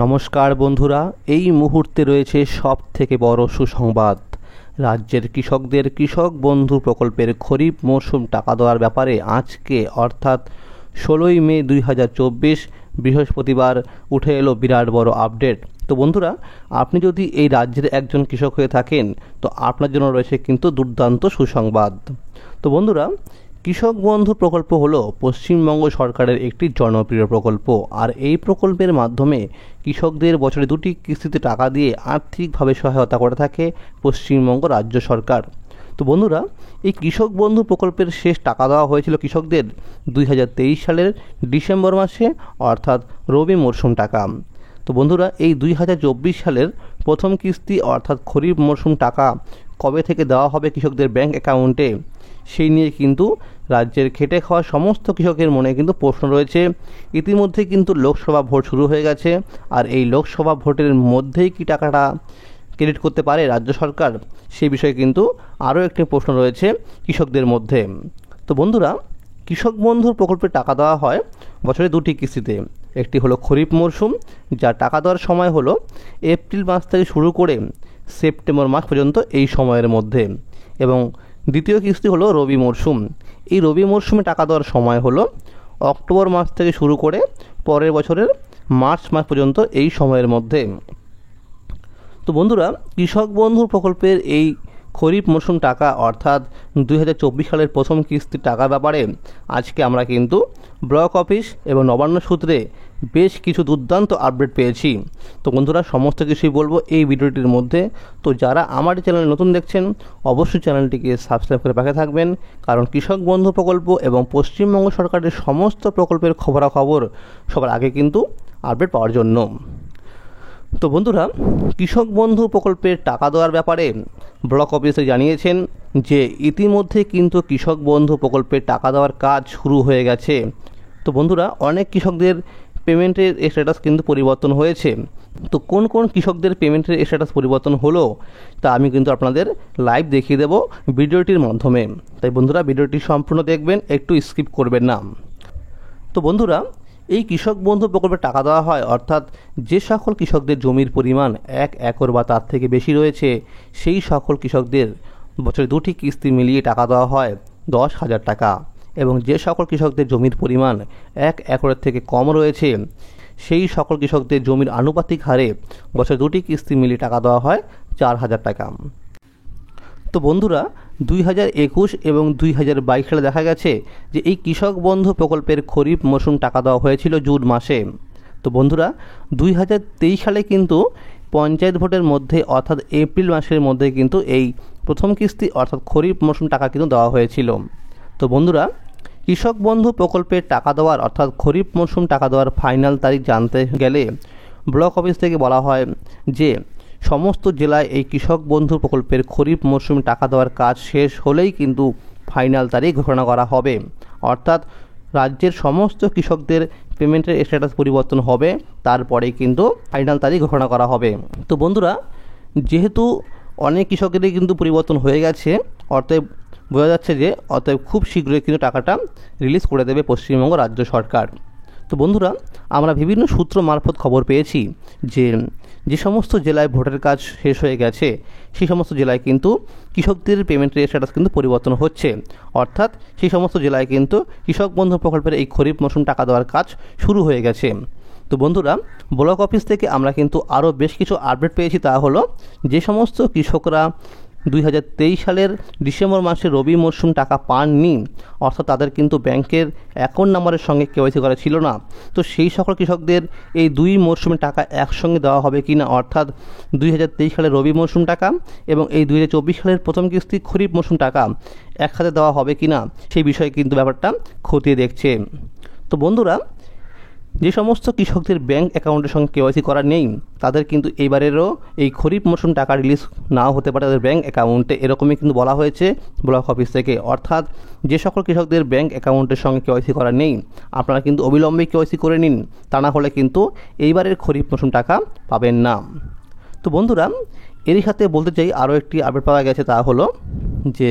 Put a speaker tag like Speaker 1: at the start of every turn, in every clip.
Speaker 1: নমস্কার বন্ধুরা, এই মুহূর্তে রয়েছে সবথেকে বড় সুসংবাদ। রাজ্যের কৃষকদের কৃষক বন্ধু প্রকল্পের খরিফ মরশুম টাকা দেওয়ার ব্যাপারে আজকে অর্থাৎ 16ই মে 2024 বৃহস্পতিবার উঠে এলো বিরাট বড় আপডেট। তো বন্ধুরা, আপনি যদি এই রাজ্যের একজন কৃষক হয়ে থাকেন তো আপনার জন্য রয়েছে কিন্তু দুর্দান্ত সুসংবাদ। তো বন্ধুরা, কৃষক বন্ধু প্রকল্প হলো পশ্চিমবঙ্গ সরকারের একটি জনপ্রিয় প্রকল্প, আর এই প্রকল্পের মাধ্যমে কৃষকদের বছরে 2টি কিস্তিতে টাকা দিয়ে আর্থিকভাবে সহায়তা করে থাকে পশ্চিমবঙ্গ রাজ্য সরকার। তো বন্ধুরা, এই কৃষক বন্ধু প্রকল্পের শেষ টাকা দেওয়া হয়েছিল কৃষকদের 2023 সালের ডিসেম্বর মাসে, অর্থাৎ রবি মরশুম টাকা। তো বন্ধুরা, এই 2024 সালের প্রথম কিস্তি অর্থাৎ খরিফ মরশুম টাকা কবে থেকে দেওয়া হবে কৃষকদের ব্যাংক অ্যাকাউন্টে, সেই নিয়ে কিন্তু রাজ্যের খেটে খাওয়া সমস্ত কৃষকের মনে কিন্তু প্রশ্ন রয়েছে। ইতিমধ্যে কিন্তু লোকসভা ভোট শুরু হয়ে গেছে, আর এই লোকসভা ভোটের মধ্যেই কি টাকাটা ক্রেডিট করতে পারে রাজ্য সরকার, সেই বিষয়ে কিন্তু আরও একটি প্রশ্ন রয়েছে কৃষকদের মধ্যে। তো বন্ধুরা, কৃষক বন্ধুর প্রকল্পে টাকা দেওয়া হয় বছরে 2টি কিস্তিতে। একটি হলো খরিফ মরশুম, যা টাকা দেওয়ার সময় হলো এপ্রিল মাস থেকে শুরু করে সেপ্টেম্বর মাস পর্যন্ত এই সময়ের মধ্যে, এবং দ্বিতীয় কিস্তি হলো রবি মরশুম। এই রবি মরশুমে টাকা দেওয়ার সময় হলো অক্টোবর মাস থেকে শুরু করে পরের বছরের মার্চ মাস পর্যন্ত এই সময়ের মধ্যে। তো বন্ধুরা, কৃষক বন্ধু প্রকল্পের এই খরিফ মরশুম টাকা অর্থাৎ 2024 সালের প্রথম কিস্তির টাকার ব্যাপারে আজকে আমরা কিন্তু ব্লক অফিস এবং নবান্ন সূত্রে বেশ কিছু দুর্দান্ত আপডেট পেয়েছি। তো বন্ধুরা, সমস্ত কিছুই বলবো এই ভিডিওটির মধ্যে। তো যারা আমার চ্যানেলে নতুন দেখছেন অবশ্যই চ্যানেলটিকে সাবস্ক্রাইব করে পাশে থাকবেন, কারণ কৃষক বন্ধু প্রকল্প এবং পশ্চিমবঙ্গ সরকারের সমস্ত প্রকল্পের খবরাখবর সবার আগে কিন্তু আপডেট পাওয়ার জন্য। তো বন্ধুরা, কৃষক বন্ধু প্রকল্পের টাকা দেওয়ার ব্যাপারে ব্লক অফিসে জানিয়েছেন যে ইতিমধ্যে কিন্তু কৃষক বন্ধু প্রকল্পের টাকা দেওয়ার কাজ শুরু হয়ে গেছে। তো বন্ধুরা, অনেক কৃষকদের পেমেন্টের স্ট্যাটাস কিন্তু পরিবর্তন হয়েছে। তো কোন কোন কৃষকদের পেমেন্টের স্ট্যাটাস পরিবর্তন হলো তা আমি কিন্তু আপনাদের লাইভ দেখিয়ে দেব ভিডিওটির মাধ্যমে। তাই বন্ধুরা, ভিডিওটি সম্পূর্ণ দেখবেন, একটু স্কিপ করবেন না। তো বন্ধুরা, এই কৃষক বন্ধু প্রকল্পে টাকা দেওয়া হয় অর্থাৎ যে সকল কৃষকদের জমির পরিমাণ 1 একর বা তার থেকে বেশি রয়েছে সেই সকল কৃষকদের বছরে 2টি কিস্তি মিলিয়ে টাকা দেওয়া হয় 10,000 টাকা, এবং যে সকল কৃষকদের জমির পরিমাণ 1 একরের থেকে কম রয়েছে সেই সকল কৃষকদের জমির আনুপাতিক হারে বছরে 2টি কিস্তি মিলিয়ে টাকা দেওয়া হয় 4,000 টাকা। তো বন্ধুরা, 2021 এবং 2022 সালে দেখা গেছে যে এই কৃষক বন্ধু প্রকল্পের খরিফ মরশুম টাকা দেওয়া হয়েছিল জুন মাসে। তো বন্ধুরা, 2023 সালে কিন্তু পঞ্চায়েত ভোটের মধ্যে অর্থাৎ এপ্রিল মাসের মধ্যে কিন্তু এই প্রথম কিস্তি অর্থাৎ খরিফ মরশুম টাকা কিন্তু দেওয়া হয়েছিল। তো বন্ধুরা, কৃষক বন্ধু প্রকল্পের টাকা দেওয়ার অর্থাৎ খরিফ মরশুম টাকা দেওয়ার ফাইনাল তারিখ জানতে গেলে ব্লক অফিস থেকে বলা হয় যে সমস্ত জেলায় এই কৃষক বন্ধু প্রকল্পের খরিফ মরশুমে টাকা দেওয়ার কাজ শেষ হলেই কিন্তু ফাইনাল তারিখ ঘোষণা করা হবে, অর্থাৎ রাজ্যের সমস্ত কৃষকদের পেমেন্টের স্ট্যাটাস পরিবর্তন হবে, তারপরেই কিন্তু ফাইনাল তারিখ ঘোষণা করা হবে। তো বন্ধুরা, যেহেতু অনেক কৃষকেরই কিন্তু পরিবর্তন হয়ে গেছে, অতএব বোঝা যাচ্ছে যে খুব শীঘ্রই কিন্তু টাকাটা রিলিজ করে দেবে পশ্চিমবঙ্গ রাজ্য সরকার। তো বন্ধুরা, আমরা বিভিন্ন সূত্র মারফত খবর পেয়েছি যে যে সমস্ত জেলায় ভোটের কাজ শেষ হয়ে গেছে সেই সমস্ত জেলায় কিন্তু কৃষকদের পেমেন্টের স্ট্যাটাস কিন্তু পরিবর্তন হচ্ছে, অর্থাৎ সেই সমস্ত জেলায় কিন্তু কৃষক বন্ধু প্রকল্পের এই খরিফ মরশুম টাকা দেওয়ার কাজ শুরু হয়ে গেছে। তো বন্ধুরা, ব্লক অফিস থেকে আমরা কিন্তু আরও বেশ কিছু আপডেট পেয়েছি। তা হলো যে সমস্ত কৃষকরা 2023 সালের ডিসেম্বর মাসে রবি মরশুম টাকা পাননি, অর্থাৎ তাদের কিন্তু ব্যাংকের অ্যাকাউন্ট নাম্বারের সঙ্গে কেওয়াইসি করা ছিল না, তো সেই সকল কৃষকদের এই 2 মরশুমে টাকা একসঙ্গে দেওয়া হবে কি না, অর্থাৎ 2023 সালের রবি মরশুম টাকা এবং এই 2024 সালের প্রথম কিস্তি খরিফ মরশুম টাকা একসাথে দেওয়া হবে কি না, সেই বিষয়ে কিন্তু ব্যাপারটা খতিয়ে দেখছে। তো বন্ধুরা, যে সমস্ত কৃষকদের ব্যাংক অ্যাকাউন্টের সঙ্গে কেওয়াইসি করা নেই তাদের কিন্তু এইবারেরও এই খরিফ মরশুম টাকা রিলিজ নাও হতে পারে তাদের ব্যাংক অ্যাকাউন্টে, এরকমই কিন্তু বলা হয়েছে ব্লক অফিস থেকে। অর্থাৎ যে সকল কৃষকদের ব্যাংক অ্যাকাউন্টের সঙ্গে কেওয়াইসি করা নেই আপনারা কিন্তু অবিলম্বে কেওয়াইসি করে নিন, তা না হলে কিন্তু এইবারের খরিফ মরশুম টাকা পাবেন না। তো বন্ধুরা, এরই সাথে বলতে চাই আরও একটি আপডেট পাওয়া গেছে। তা হলো যে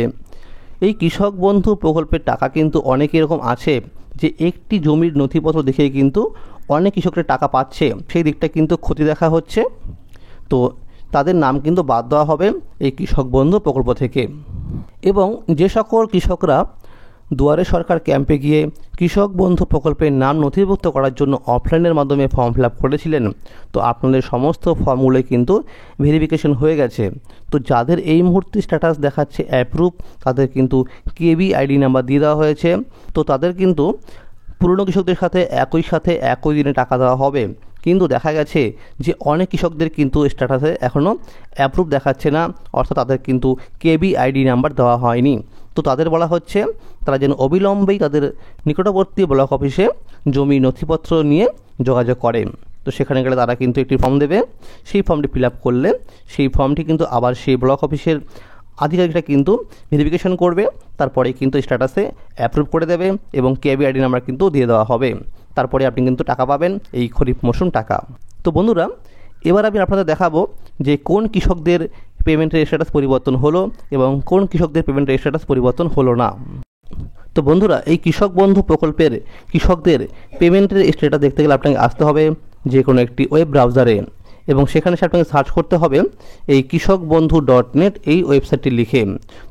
Speaker 1: এই কৃষক বন্ধু প্রকল্পের টাকা কিন্তু অনেক এরকম আছে যে একটি জমির নথিপত্র দেখেই কিন্তু অনেক কৃষকরা টাকা পাচ্ছে সেই দিকটা কিন্তু ক্ষতি দেখা হচ্ছে। তো তাদের নাম কিন্তু বাদ দেওয়া হবে এই কৃষক বন্ধু প্রকল্প থেকে। এবং যে সকল কৃষকরা দুয়ারে সরকার ক্যাম্পে গিয়ে কৃষক বন্ধু প্রকল্পের নাম নথিভুক্ত করার জন্য অফলাইনের মাধ্যমে ফর্ম ফিল আপ করেছিলেন, তো আপনাদের সমস্ত ফর্মগুলোই কিন্তু ভেরিফিকেশন হয়ে গেছে। তো যাদের এই মুহূর্তে স্ট্যাটাস দেখাচ্ছে অ্যাপ্রুভ, তাদের কিন্তু কেবি আইডি নাম্বার দিয়ে দেওয়া হয়েছে। তো তাদের কিন্তু পুরনো কৃষকদের সাথে একই দিনে টাকা দেওয়া হবে। কিন্তু দেখা গেছে যে অনেক কৃষকদের কিন্তু স্ট্যাটাসে এখনও অ্যাপ্রুভ দেখাচ্ছে না, অর্থাৎ তাদের কিন্তু কেবি আইডি নাম্বার দেওয়া হয়নি। তো তাদের বলা হচ্ছে তারা যেন অবিলম্বেই তাদের নিকটবর্তী ব্লক অফিসে জমি নথিপত্র নিয়ে যোগাযোগ করে। তো সেখানে গেলে তারা কিন্তু একটি ফর্ম দেবে, সেই ফর্মটি ফিল আপ করলে সেই ফর্মটি কিন্তু আবার সেই ব্লক অফিসের আধিকারিকরা কিন্তু ভেরিফিকেশন করবে, তারপরে কিন্তু স্ট্যাটাসে অ্যাপ্রুভ করে দেবে এবং কেবি আইডি নাম্বার কিন্তু দিয়ে দেওয়া হবে। তারপরে আপনি কিন্তু টাকা পাবেন, এই খরিফ মৌসুম টাকা। তো বন্ধুরা, এবার আমি আপনাদের দেখাবো যে কোন কৃষকদের পেমেন্টের স্ট্যাটাস পরিবর্তন হলো এবং কোন কৃষকদের পেমেন্টের স্ট্যাটাস পরিবর্তন হলো না। তো বন্ধুরা, এই কৃষক বন্ধু প্রকল্পের কৃষকদের পেমেন্টের স্ট্যাটাস দেখতে গেলে আপনাকে আসতে হবে যে কোনো একটি ওয়েব ব্রাউজারে এবং সেখানে আপনাকে সার্চ করতে হবে এই kৃষকbandhu.net এই ওয়েবসাইটটি লিখে।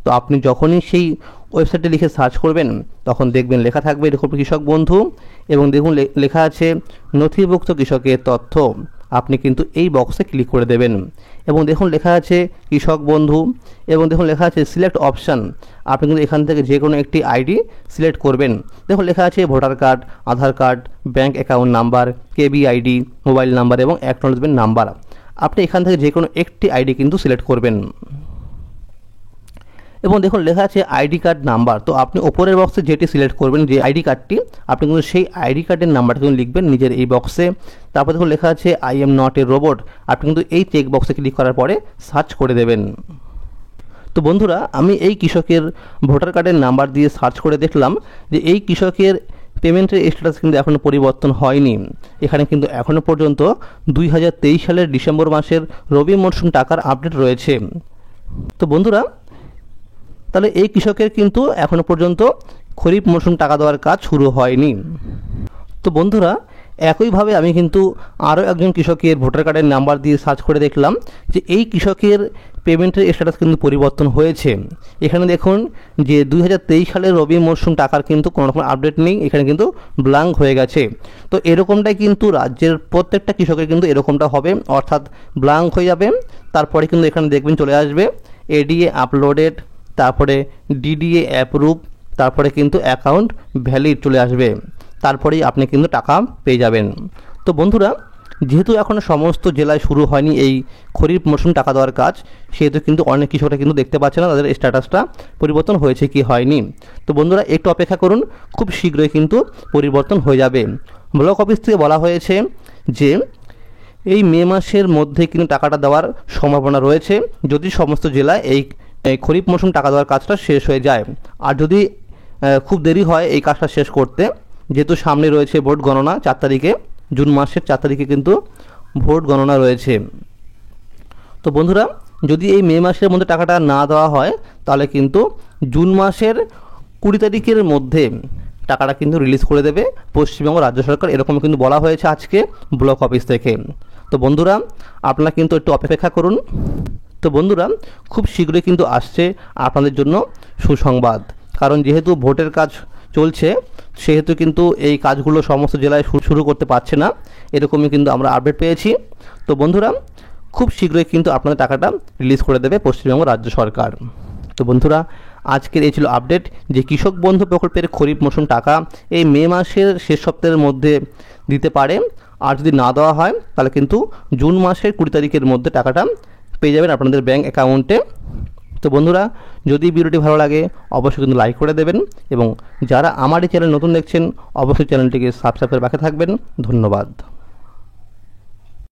Speaker 1: তো আপনি যখনই সেই ওয়েবসাইটে লিখে সার্চ করবেন তখন দেখবেন লেখা থাকবে এরকম কৃষক বন্ধু এবং দেখুন লেখা আছে নথিভুক্ত কৃষকের তথ্য। আপনি কিন্তু এই বক্সে ক্লিক করে দেবেন এবং দেখুন লেখা আছে কৃষক বন্ধু এবং দেখুন লেখা আছে সিলেক্ট অপশান। আপনি কিন্তু এখান থেকে যে কোনো একটি আইডি সিলেক্ট করবেন। দেখুন লেখা আছে ভোটার কার্ড, আধার কার্ড, ব্যাঙ্ক অ্যাকাউন্ট নাম্বার, কেবি আইডি, মোবাইল নাম্বার এবং অ্যাকনোলেজমেন্ট নাম্বার। আপনি এখান থেকে যে কোনো একটি আইডি কিন্তু সিলেক্ট করবেন এবং দেখুন লেখা আছে আইডি কার্ড নাম্বার। তো আপনি ওপরের বক্সে যেটি সিলেক্ট করবেন, যে আইডি কার্ডটি, আপনি কিন্তু সেই আইডি কার্ডের নাম্বারটা কিন্তু লিখবেন নিজের এই বক্সে। তারপর দেখুন লেখা আছে I am not a robot. আপনি কিন্তু এই চেক বক্সে ক্লিক করার পরে সার্চ করে দেবেন। তো বন্ধুরা, আমি এই কৃষকের ভোটার কার্ডের নাম্বার দিয়ে সার্চ করে দেখলাম যে এই কৃষকের পেমেন্টের স্ট্যাটাস কিন্তু এখনও পরিবর্তন হয়নি। এখানে কিন্তু এখনও পর্যন্ত 2023 সালের ডিসেম্বর মাসের রবি মরশুম টাকার আপডেট রয়েছে। তো বন্ধুরা, তাহলে এই কৃষকের কিন্তু এখনও পর্যন্ত খরিফ মরশুম টাকা দেওয়ার কাজ শুরু হয়নি। তো বন্ধুরা, একইভাবে আমি কিন্তু আরও একজন কৃষকের ভোটার কার্ডের নাম্বার দিয়ে সার্চ করে দেখলাম যে এই কৃষকের পেমেন্টের স্ট্যাটাস কিন্তু পরিবর্তন হয়েছে। এখানে দেখুন যে 2023 সালের রবি মরশুম টাকার কিন্তু কোনো রকম আপডেট নেই, এখানে কিন্তু ব্ল্যাঙ্ক হয়ে গেছে। তো এরকমটাই কিন্তু রাজ্যের প্রত্যেকটা কৃষকের কিন্তু এরকমটা হবে, অর্থাৎ ব্ল্যাঙ্ক হয়ে যাবে। তারপরে কিন্তু এখানে দেখবেন চলে আসবে এডিএ আপলোডেড, তারপরে ডিডিএ অ্যাপ্রুভ, তারপরে কিন্তু অ্যাকাউন্ট ভ্যালিড চলে আসবে। তারপরেই আপনি কিন্তু টাকা পেয়ে যাবেন। তো বন্ধুরা, যেহেতু এখনও সমস্ত জেলায় শুরু হয়নি এই খরিফ মরশুম টাকা দেওয়ার কাজ, সেহেতু কিন্তু অনেক কৃষকরা কিন্তু দেখতে পাচ্ছে না তাদের স্ট্যাটাসটা পরিবর্তন হয়েছে কি হয়নি। তো বন্ধুরা, একটু অপেক্ষা করুন, খুব শীঘ্রই কিন্তু পরিবর্তন হয়ে যাবে। ব্লক অফিস থেকে বলা হয়েছে যে এই মে মাসের মধ্যে কিন্তু টাকাটা দেওয়ার সম্ভাবনা রয়েছে, যদি সমস্ত জেলায় এই খরিফ মৌসুম টাকা দেওয়ার কাজটা শেষ হয়ে যায়। আর যদি খুব দেরি হয় এই কাজটা শেষ করতে, যেহেতু সামনে রয়েছে ভোট গণনা 4 তারিখে, জুন মাসের 4 তারিখে কিন্তু ভোট গণনা রয়েছে। তো বন্ধুরা, যদি এই মে মাসের মধ্যে টাকাটা না দেওয়া হয় তাহলে কিন্তু জুন মাসের 20 তারিখের মধ্যে টাকাটা কিন্তু রিলিজ করে দেবে পশ্চিমবঙ্গ রাজ্য সরকার, এরকম কিন্তু বলা হয়েছে আজকে ব্লক অফিস থেকে। তো বন্ধুরা, আপনারা কিন্তু একটু অপেক্ষা করুন। তো বন্ধুরা, খুব শীঘ্রই কিন্তু আসছে আপনাদের জন্য সুসংবাদ, কারণ যেহেতু ভোটের কাজ চলছে সেহেতু কিন্তু এই কাজগুলো সমস্ত জেলায় শুরু করতে পারছে না, এরকমই কিন্তু আমরা আপডেট পেয়েছি। তো বন্ধুরা, খুব শীঘ্রই কিন্তু আপনাদের টাকাটা রিলিজ করে দেবে পশ্চিমবঙ্গ রাজ্য সরকার। তো বন্ধুরা, আজকের এই ছিল আপডেট যে কৃষক বন্ধু প্রকল্পের খরিফ মৌসুম টাকা এই মে মাসের শেষ সপ্তাহের মধ্যে দিতে পারে, আর যদি না দেওয়া হয় তাহলে কিন্তু জুন মাসের 20 তারিখের মধ্যে টাকাটা পেয়ে যাবেন আপনাদের ব্যাঙ্ক অ্যাকাউন্টে। তো বন্ধুরা, যদি ভিডিওটি ভালো লাগে অবশ্যই কিন্তু লাইক করে দেবেন এবং যারা আমার এই চ্যানেল নতুন দেখছেন অবশ্যই চ্যানেলটিকে সাবস্ক্রাইব করে রাখে থাকবেন। ধন্যবাদ।